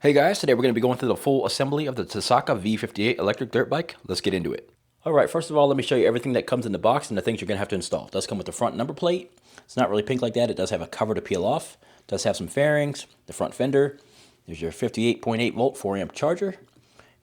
Hey guys, today we're going to be going through the full assembly of the Tasaca V58 electric dirt bike. Let's get into it. Alright, first of all, let me show you everything that comes in the box and the things you're going to have to install. It does come with the front number plate. It's not really pink like that. It does have a cover to peel off. It does have some fairings, the front fender. There's your 58.8 volt 4 amp charger.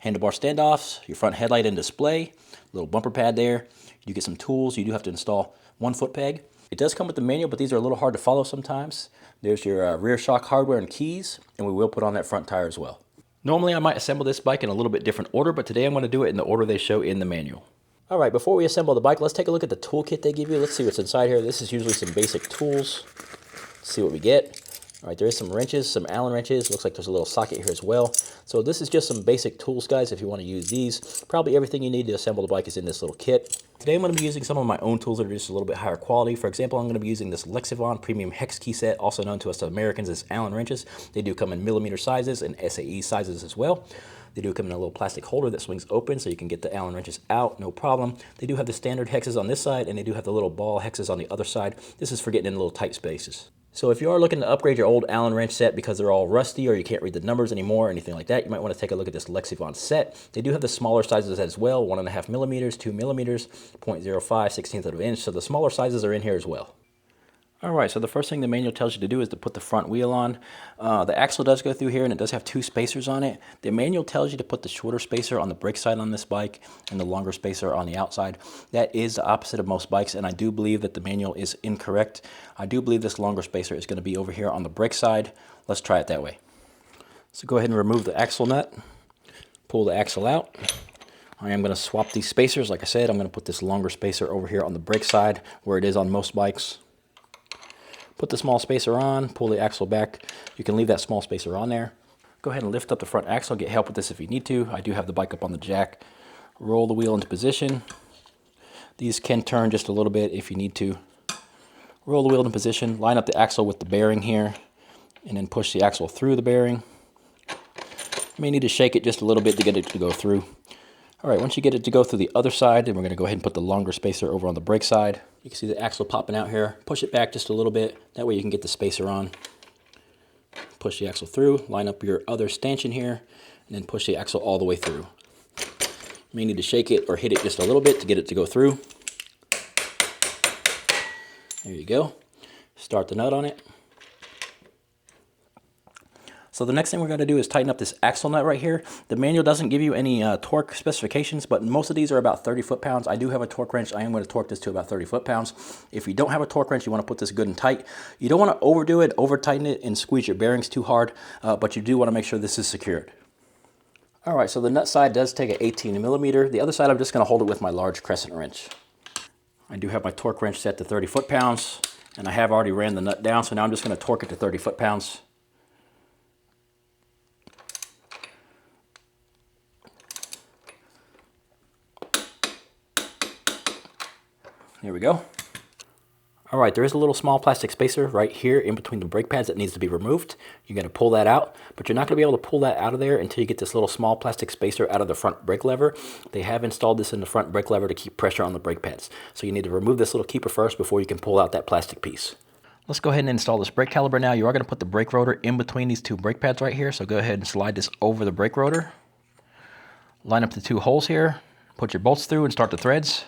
Handlebar standoffs, your front headlight and display. Little bumper pad there. You get some tools. You do have to install one foot peg. It does come with the manual, but these are a little hard to follow sometimes. There's your rear shock hardware and keys, and we will put on that front tire as well. Normally I might assemble this bike in a little bit different order, but today I'm going to do it in the order they show in the manual. Alright, before we assemble the bike, let's take a look at the toolkit they give you. Let's see what's inside here. This is usually some basic tools. Let's see what we get. Alright, there is some wrenches, some Allen wrenches. Looks like there's a little socket here as well. So this is just some basic tools, guys, if you want to use these. Probably everything you need to assemble the bike is in this little kit. Today I'm going to be using some of my own tools that are just a little bit higher quality. For example, I'm going to be using this Lexivon premium hex key set, also known to us Americans as Allen wrenches. They do come in millimeter sizes and SAE sizes as well. They do come in a little plastic holder that swings open so you can get the Allen wrenches out, no problem. They do have the standard hexes on this side, and they do have the little ball hexes on the other side. This is for getting in little tight spaces. So if you are looking to upgrade your old Allen wrench set because they're all rusty or you can't read the numbers anymore or anything like that, you might want to take a look at this Lexivon set. They do have the smaller sizes as well, 1.5 millimeters, 2 millimeters, 0.05, 16th of an inch. So the smaller sizes are in here as well. Alright, so the first thing the manual tells you to do is to put the front wheel on. The axle does go through here and it does have 2 spacers on it. The manual tells you to put the shorter spacer on the brake side on this bike and the longer spacer on the outside. That is the opposite of most bikes, and I do believe that the manual is incorrect. I do believe this longer spacer is going to be over here on the brake side. Let's try it that way. So go ahead and remove the axle nut. Pull the axle out. I am going to swap these spacers. Like I said, I'm going to put this longer spacer over here on the brake side where it is on most bikes. Put the small spacer on, pull the axle back. You can leave that small spacer on there. Go ahead and lift up the front axle, get help with this if you need to. I do have the bike up on the jack. Roll the wheel into position. These can turn just a little bit if you need to. Roll the wheel into position, line up the axle with the bearing here, and then push the axle through the bearing. You may need to shake it just a little bit to get it to go through. Alright, once you get it to go through the other side, then we're going to go ahead and put the longer spacer over on the brake side. You can see the axle popping out here. Push it back just a little bit. That way you can get the spacer on. Push the axle through. Line up your other stanchion here. And then push the axle all the way through. You may need to shake it or hit it just a little bit to get it to go through. There you go. Start the nut on it. So the next thing we're going to do is tighten up this axle nut right here. The manual doesn't give you any torque specifications, but most of these are about 30 foot-pounds. I do have a torque wrench. I am going to torque this to about 30 foot-pounds. If you don't have a torque wrench, you want to put this good and tight. You don't want to overdo it, over-tighten it, and squeeze your bearings too hard, but you do want to make sure this is secured. Alright, so the nut side does take an 18 millimeter. The other side, I'm just going to hold it with my large crescent wrench. I do have my torque wrench set to 30 foot-pounds, and I have already ran the nut down, so now I'm just going to torque it to 30 foot-pounds. There we go. Alright, there is a little small plastic spacer right here in between the brake pads that needs to be removed. You're going to pull that out, but you're not going to be able to pull that out of there until you get this little small plastic spacer out of the front brake lever. They have installed this in the front brake lever to keep pressure on the brake pads. So you need to remove this little keeper first before you can pull out that plastic piece. Let's go ahead and install this brake caliper now. You are going to put the brake rotor in between these 2 brake pads right here. So go ahead and slide this over the brake rotor. Line up the 2 holes here. Put your bolts through and start the threads.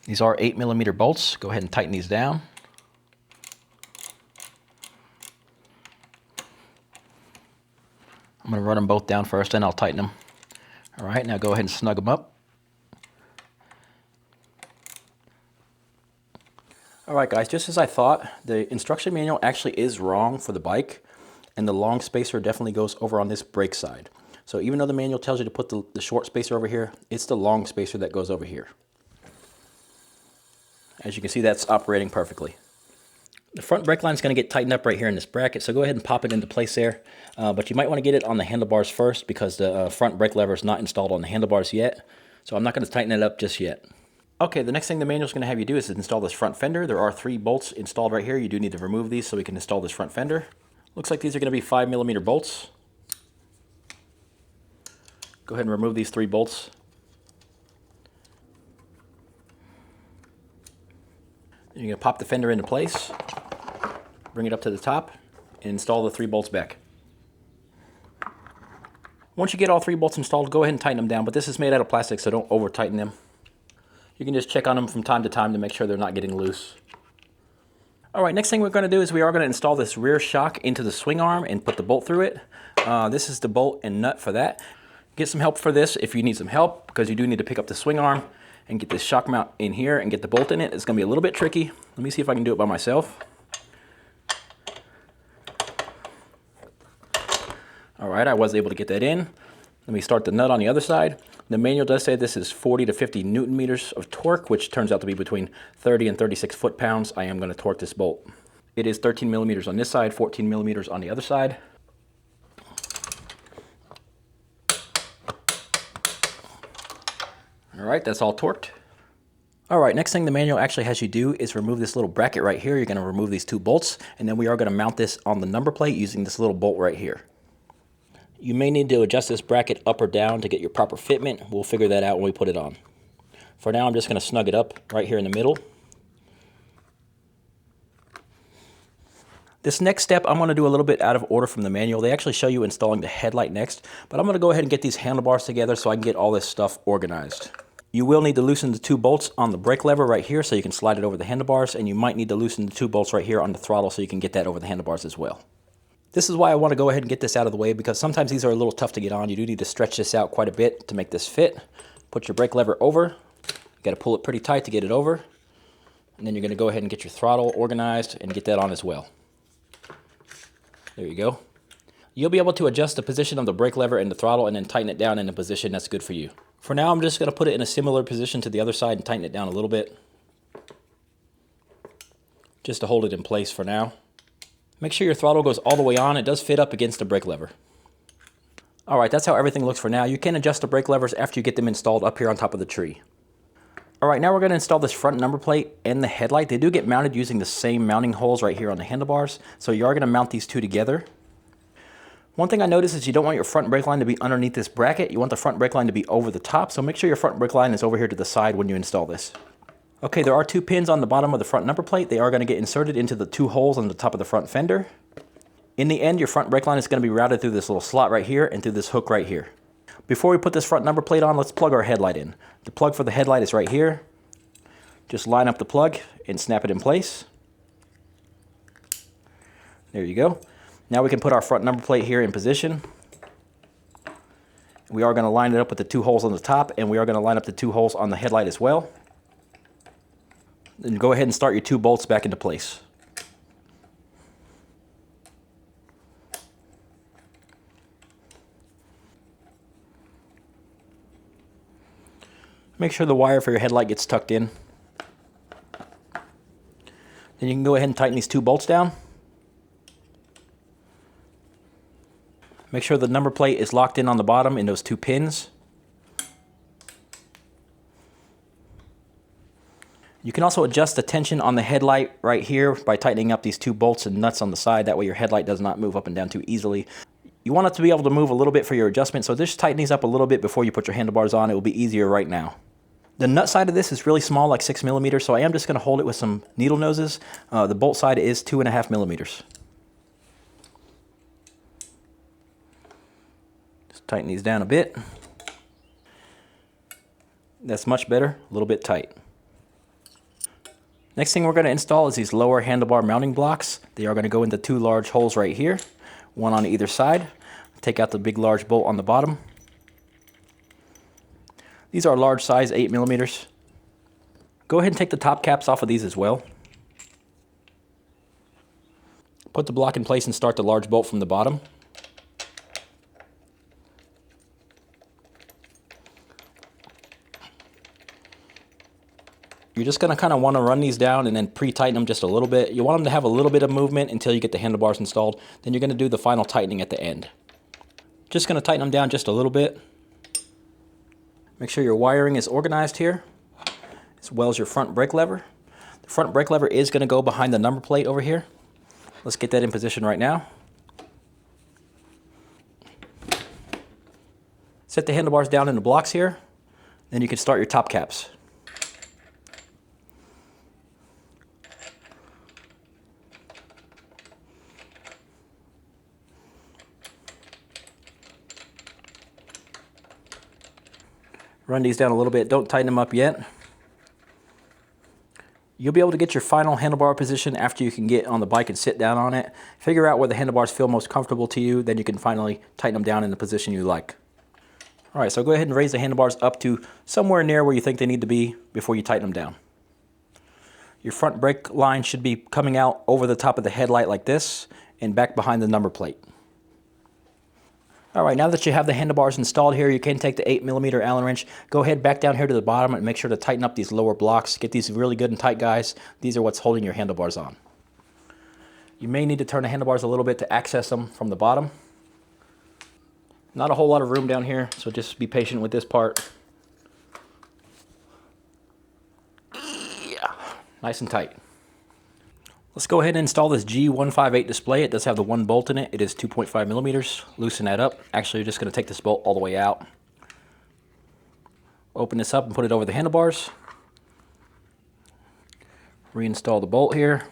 These are 8 millimeter bolts. Go ahead and tighten these down. I'm going to run them both down first, then I'll tighten them. Alright, now go ahead and snug them up. Alright guys, just as I thought, the instruction manual actually is wrong for the bike, and the long spacer definitely goes over on this brake side. So even though the manual tells you to put the short spacer over here, it's the long spacer that goes over here. As you can see, that's operating perfectly. The front brake line is going to get tightened up right here in this bracket, so go ahead and pop it into place there. But you might want to get it on the handlebars first because the front brake lever is not installed on the handlebars yet. So I'm not going to tighten it up just yet. Okay, the next thing the manual is going to have you do is install this front fender. There are 3 bolts installed right here. You do need to remove these so we can install this front fender. Looks like these are going to be 5 millimeter bolts. Go ahead and remove these 3 bolts. You're going to pop the fender into place, bring it up to the top, and install the 3 bolts back. Once you get all 3 bolts installed, go ahead and tighten them down, but this is made out of plastic, so don't over tighten them. You can just check on them from time to time to make sure they're not getting loose. Alright, next thing we're going to do is we are going to install this rear shock into the swing arm and put the bolt through it. This is the bolt and nut for that. Get some help for this if you need some help, because you do need to pick up the swing arm and get this shock mount in here and get the bolt in it. It's going to be a little bit tricky. Let me see if I can do it by myself. Alright, I was able to get that in. Let me start the nut on the other side. The manual does say this is 40 to 50 Newton meters of torque, which turns out to be between 30 and 36 foot-pounds. I am going to torque this bolt. It is 13 millimeters on this side, 14 millimeters on the other side. Alright, that's all torqued. Alright, next thing the manual actually has you do is remove this little bracket right here. You're going to remove these 2 bolts, and then we are going to mount this on the number plate using this little bolt right here. You may need to adjust this bracket up or down to get your proper fitment. We'll figure that out when we put it on. For now, I'm just going to snug it up right here in the middle. This next step, I'm going to do a little bit out of order from the manual. They actually show you installing the headlight next, but I'm going to go ahead and get these handlebars together so I can get all this stuff organized. You will need to loosen the 2 bolts on the brake lever right here so you can slide it over the handlebars, and you might need to loosen the 2 bolts right here on the throttle so you can get that over the handlebars as well. This is why I want to go ahead and get this out of the way, because sometimes these are a little tough to get on. You do need to stretch this out quite a bit to make this fit. Put your brake lever over. You got to pull it pretty tight to get it over. And then you're going to go ahead and get your throttle organized and get that on as well. There you go. You'll be able to adjust the position of the brake lever and the throttle and then tighten it down in a position that's good for you. For now, I'm just going to put it in a similar position to the other side and tighten it down a little bit, just to hold it in place for now. Make sure your throttle goes all the way on. It does fit up against the brake lever. Alright, that's how everything looks for now. You can adjust the brake levers after you get them installed up here on top of the tree. Alright, now we're going to install this front number plate and the headlight. They do get mounted using the same mounting holes right here on the handlebars, so you are going to mount these 2 together. One thing I noticed is you don't want your front brake line to be underneath this bracket. You want the front brake line to be over the top, so make sure your front brake line is over here to the side when you install this. Okay, there are 2 pins on the bottom of the front number plate. They are going to get inserted into the 2 holes on the top of the front fender. In the end, your front brake line is going to be routed through this little slot right here and through this hook right here. Before we put this front number plate on, let's plug our headlight in. The plug for the headlight is right here. Just line up the plug and snap it in place. There you go. Now we can put our front number plate here in position. We are going to line it up with the 2 holes on the top, and we are going to line up the 2 holes on the headlight as well. Then go ahead and start your 2 bolts back into place. Make sure the wire for your headlight gets tucked in. Then you can go ahead and tighten these 2 bolts down. Make sure the number plate is locked in on the bottom in those 2 pins. You can also adjust the tension on the headlight right here by tightening up these 2 bolts and nuts on the side. That way your headlight does not move up and down too easily. You want it to be able to move a little bit for your adjustment, so just tighten these up a little bit before you put your handlebars on. It will be easier right now. The nut side of this is really small, like 6 millimeters, so I am just going to hold it with some needle noses. The bolt side is 2.5 millimeters. Just tighten these down a bit. That's much better, a little bit tight. Next thing we're going to install is these lower handlebar mounting blocks. They are going to go into 2 large holes right here, one on either side. Take out the big large bolt on the bottom. These are large size, 8 millimeters. Go ahead and take the top caps off of these as well. Put the block in place and start the large bolt from the bottom. You're just going to kind of want to run these down and then pre-tighten them just a little bit. You want them to have a little bit of movement until you get the handlebars installed. Then you're going to do the final tightening at the end. Just going to tighten them down just a little bit. Make sure your wiring is organized here, as well as your front brake lever. The front brake lever is going to go behind the number plate over here. Let's get that in position right now. Set the handlebars down in the blocks here. Then you can start your top caps. Run these down a little bit. Don't tighten them up yet. You'll be able to get your final handlebar position after you can get on the bike and sit down on it. Figure out where the handlebars feel most comfortable to you, then you can finally tighten them down in the position you like. All right, so go ahead and raise the handlebars up to somewhere near where you think they need to be before you tighten them down. Your front brake line should be coming out over the top of the headlight like this and back behind the number plate. All right, now that you have the handlebars installed here, you can take the 8mm Allen wrench. Go ahead back down here to the bottom and make sure to tighten up these lower blocks. Get these really good and tight, guys. These are what's holding your handlebars on. You may need to turn the handlebars a little bit to access them from the bottom. Not a whole lot of room down here, so just be patient with this part. Yeah, nice and tight. Let's go ahead and install this G158 display. It does have the one bolt in it. It is 2.5mm. Loosen that up. Actually, you're just going to take this bolt all the way out. Open this up and put it over the handlebars. Reinstall the bolt here.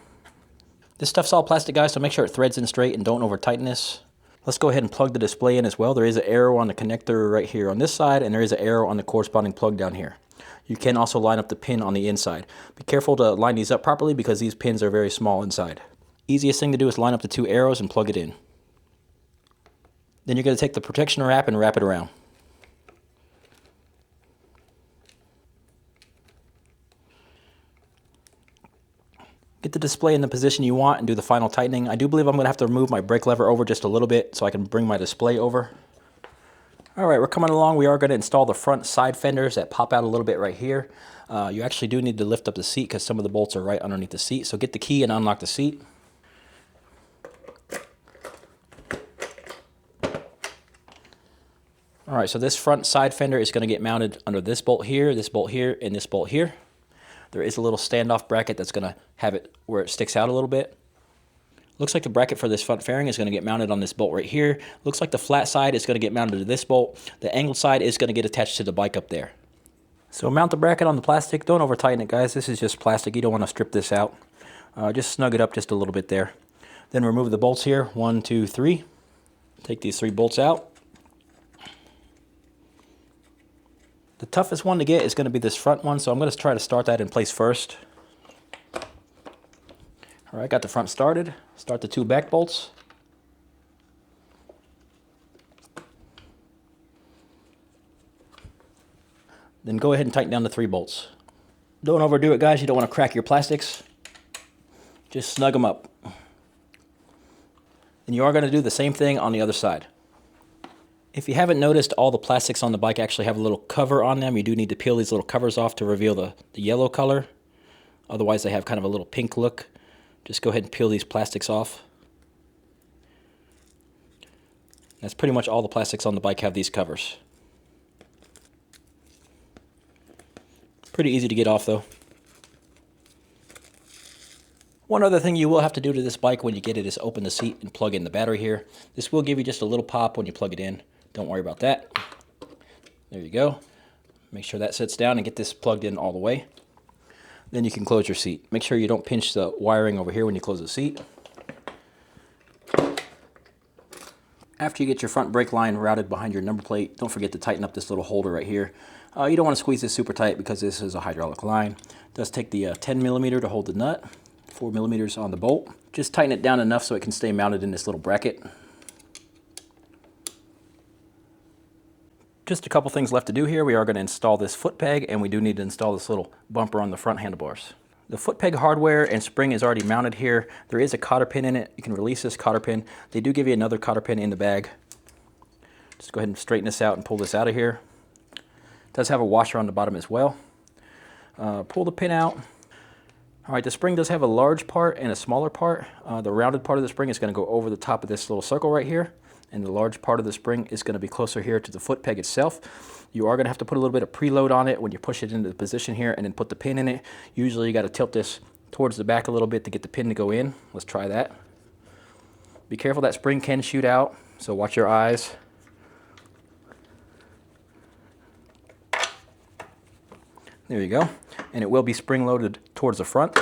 This stuff's all plastic, guys, so make sure it threads in straight and don't over tighten this. Let's go ahead and plug the display in as well. There is an arrow on the connector right here on this side, and there is an arrow on the corresponding plug down here. You can also line up the pin on the inside. Be careful to line these up properly because these pins are very small inside. Easiest thing to do is line up the two arrows and plug it in. Then you're going to take the protection wrap and wrap it around. Get the display in the position you want and do the final tightening. I do believe I'm going to have to move my brake lever over just a little bit so I can bring my display over. All right, we're coming along. We are going to install the front side fenders that pop out a little bit right here. You actually do need to lift up the seat because some of the bolts are right underneath the seat. So get the key and unlock the seat. All right, so this front side fender is going to get mounted under this bolt here, and this bolt here. There is a little standoff bracket that's going to have it where it sticks out a little bit. Looks like the bracket for this front fairing is going to get mounted on this bolt right here. Looks like the flat side is going to get mounted to this bolt. The angled side is going to get attached to the bike up there. So mount the bracket on the plastic. Don't over tighten it, guys. This is just plastic. You don't want to strip this out. Just snug it up just a little bit there. Then remove the bolts here. 1, 2, 3. Take these 3 bolts out. The toughest one to get is going to be this front one, so I'm going to try to start that in place first. All right, got the front started. Start the 2 back bolts. Then go ahead and tighten down the 3 bolts. Don't overdo it, guys. You don't want to crack your plastics. Just snug them up. And you are going to do the same thing on the other side. If you haven't noticed, all the plastics on the bike actually have a little cover on them. You do need to peel these little covers off to reveal the yellow color. Otherwise, they have kind of a little pink look. Just go ahead and peel these plastics off. That's pretty much all the plastics on the bike have these covers. Pretty easy to get off though. One other thing you will have to do to this bike when you get it is open the seat and plug in the battery here. This will give you just a little pop when you plug it in. Don't worry about that. There you go. Make sure that sits down and get this plugged in all the way. Then you can close your seat. Make sure you don't pinch the wiring over here when you close the seat. After you get your front brake line routed behind your number plate, don't forget to tighten up this little holder right here. You don't want to squeeze this super tight because this is a hydraulic line. It does take the 10mm to hold the nut, 4mm on the bolt. Just tighten it down enough so it can stay mounted in this little bracket. Just a couple things left to do here. We are going to install this foot peg, and we do need to install this little bumper on the front handlebars. The foot peg hardware and spring is already mounted here. There is a cotter pin in it. You can release this cotter pin. They do give you another cotter pin in the bag. Just go ahead and straighten this out and pull this out of here. It does have a washer on the bottom as well. Pull the pin out. All right, the spring does have a large part and a smaller part. The rounded part of the spring is going to go over the top of this little circle right here. And the large part of the spring is going to be closer here to the foot peg itself. You are going to have to put a little bit of preload on it when you push it into the position here and then put the pin in it. Usually you got to tilt this towards the back a little bit to get the pin to go in. Let's try that. Be careful, that spring can shoot out, so watch your eyes. There you go. And it will be spring loaded towards the front.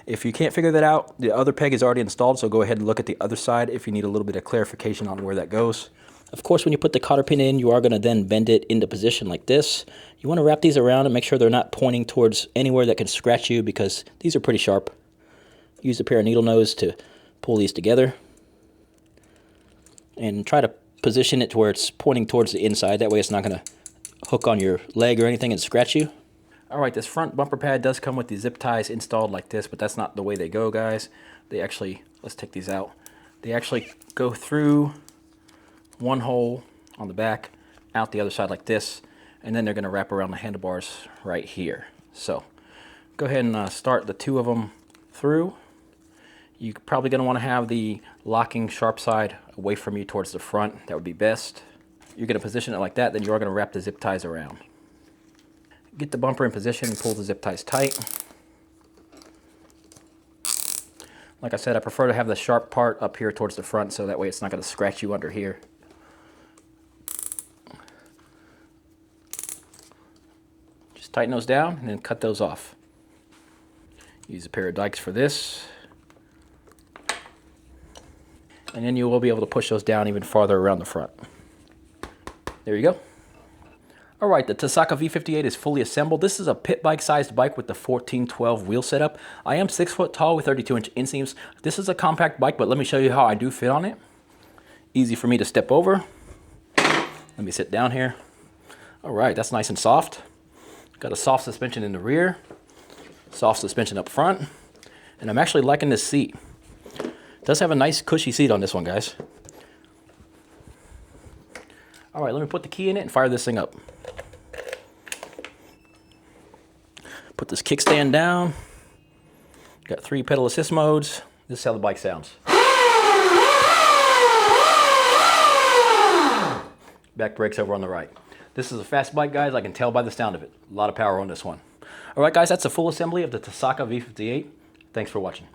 If you can't figure that out, the other peg is already installed, so go ahead and look at the other side if you need a little bit of clarification on where that goes. Of course, when you put the cotter pin in, you are going to then bend it into position like this. You want to wrap these around and make sure they're not pointing towards anywhere that can scratch you, because these are pretty sharp. Use a pair of needle nose to pull these together. And try to position it to where it's pointing towards the inside. That way it's not going to hook on your leg or anything and scratch you. Alright, this front bumper pad does come with the zip ties installed like this, but that's not the way they go, guys. They actually, let's take these out. They actually go through one hole on the back, out the other side like this, and then they're going to wrap around the handlebars right here. So go ahead and start the two of them through. You're probably going to want to have the locking sharp side away from you towards the front. That would be best. You're going to position it like that, then you are going to wrap the zip ties around. Get the bumper in position and pull the zip ties tight. Like I said, I prefer to have the sharp part up here towards the front, so that way it's not going to scratch you under here. Just tighten those down and then cut those off. Use a pair of dikes for this. And then you will be able to push those down even farther around the front. There you go. Alright, the Tasaca V58 is fully assembled. This is a pit bike sized bike with the 1412 wheel setup. I am 6 foot tall with 32-inch inseams. This is a compact bike, but let me show you how I do fit on it. Easy for me to step over. Let me sit down here. Alright, that's nice and soft. Got a soft suspension in the rear, soft suspension up front, and I'm actually liking this seat. It does have a nice cushy seat on this one, guys. Alright, let me put the key in it and fire this thing up. Put this kickstand down. Got 3 pedal assist modes. This is how the bike sounds. Back brakes over on the right. This is a fast bike, guys. I can tell by the sound of it. A lot of power on this one. Alright, guys, that's a full assembly of the Tasaca V58. Thanks for watching.